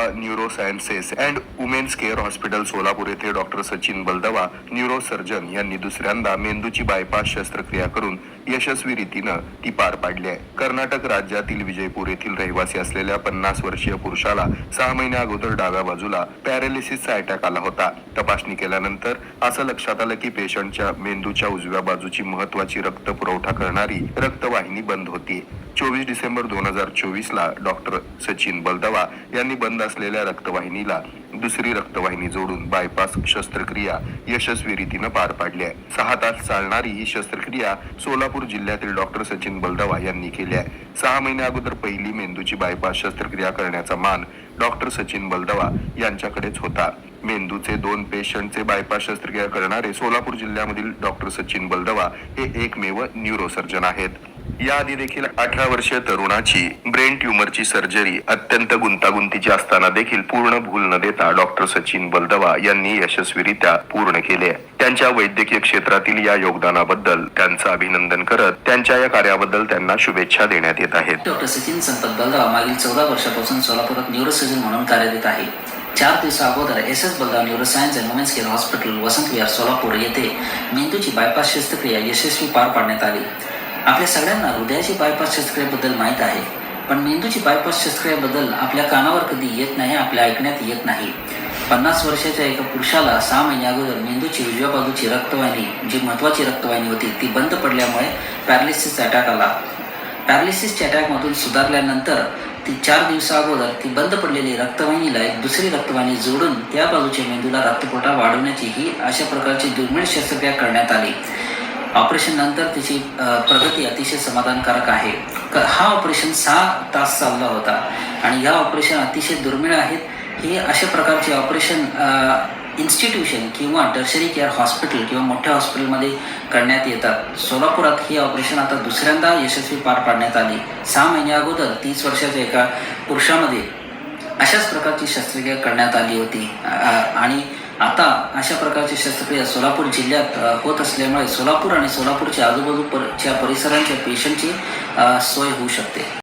Baldawa neuro sciences and women's care hospital Solapur येथे doctor Sachin Baldawa neuro surgeon यांनी दुसऱ्यांदा मेंदूची बायपास शस्त्रक्रिया करून यशस्वी रीतीनं ती पार पाडली आहे. कर्नाटक राज्यातील विजयपूर येथील रहिवासी असलेल्या 50 वर्षीय पुरुषाला 6 महिन्या अगोदर डाव्या बाजूला पॅरालिसिसचा अटॅक आला होता. तपासणी केल्यानंतर असं लक्षात आलं की पेशंटच्या मेंदूच्या उजव्या बाजूची महत्वाची रक्त पुरवठा करणारी रक्तवाहिनी बंद होती. 24 डिसेंबर 2024 ला डॉक्टर सचिन बलदवा यांनी बंद असलेल्या रक्तवाहिनीला दुसरी रक्तवाहिनी जोडून बायपास शस्त्रक्रिया यशस्वी रीतीनं पार पाडली आहे. 6 तास चालणारी ही शस्त्रक्रिया सोलापूर जिल्ह्यातील डॉक्टर सचिन बलदवा यांनी केली आहे. 6 महिन्या अगोदर पहिली मेंदूची बायपास शस्त्रक्रिया करण्याचा मान डॉक्टर सचिन बलदवा यांच्याकडेच होता. मेंदूचे 2 पेशंटचे बायपास शस्त्रक्रिया करणारे सोलापूर जिल्ह्यामधील डॉक्टर सचिन बलदवा हे एकमेव न्यूरोसर्जन आहेत. याआधी देखील 18 वर्षीय तरुणाची ब्रेन ट्यूमरची सर्जरी अत्यंत गुंतागुंतीची असताना देखील पूर्ण भूल न देता डॉक्टर सचिन बलदवा यांनी यशस्वीरित्या पूर्ण केले. त्यांच्या वैद्यकीय क्षेत्रातील या योगदानाबद्दल त्यांचं अभिनंदन करत त्यांच्या या कार्याबद्दल त्यांना शुभेच्छा देण्यात येत आहेत. डॉक्टर सचिन संपत बलदवा मागील 14 वर्षापासून सोलापुरात न्यूरोसर्जन म्हणून कार्यरत आहे. 4 दिवसा अगोदर S Baldawa neuro science and women's care hospital Vasant Vihar Solapur येथे मेंदूची बायपास शस्त्रक्रिया यशस्वी पार पाडण्यात आली. आपल्या सगळ्यांना हृदयाची बायपास शस्त्रक्रियेबद्दल माहीत आहे, पण मेंदूची बायपास शस्त्रक्रियेबद्दल आपल्या कानावर कधी येत नाही, आपल्या ऐकण्यात येत नाही. 50 वर्षाच्या एका पुरुषाला 6 महिन्या अगोदर मेंदूची उजव्या बाजूची रक्तवाहिनी, जी महत्त्वाची रक्तवाहिनी होती, ती बंद पडल्यामुळे पॅरालिसिसचा अटॅक आला. पॅरालिसिसच्या अटॅकमधून सुधारल्यानंतर ती 4 दिवसा अगोदर ती बंद पडलेली रक्तवाहिनीला एक दुसरी रक्तवाहिनी जोडून त्या बाजूच्या मेंदूला रक्तपुरवठा वाढवण्याची ही अशा प्रकारची दुर्मिळ शस्त्रक्रिया करण्यात आली. ऑपरेशन नंतर तिची प्रगती अतिशय समाधानकारक आहे. हा ऑपरेशन 6 तास चालला होता आणि ह्या ऑपरेशन अतिशय दुर्मिळ आहेत. हे अशा प्रकारचे ऑपरेशन इन्स्टिट्यूशन किंवा टर्शरी केअर हॉस्पिटल किंवा मोठ्या हॉस्पिटलमध्ये करण्यात येतात. सोलापुरात हे ऑपरेशन आता दुसऱ्यांदा यशस्वी पार पाडण्यात आली. 6 महिन्या अगोदर 30 वर्षाच्या एका पुरुषामध्ये अशाच प्रकारची शस्त्रक्रिया करण्यात आली होती आणि आता अशा प्रकारची शस्त्रक्रिया सोलापूर जिल्ह्यात होत असल्यामुळे सोलापूर आणि सोलापूरच्या आजूबाजूच्या परिसरांच्या पेशंटची सोय होऊ शकते.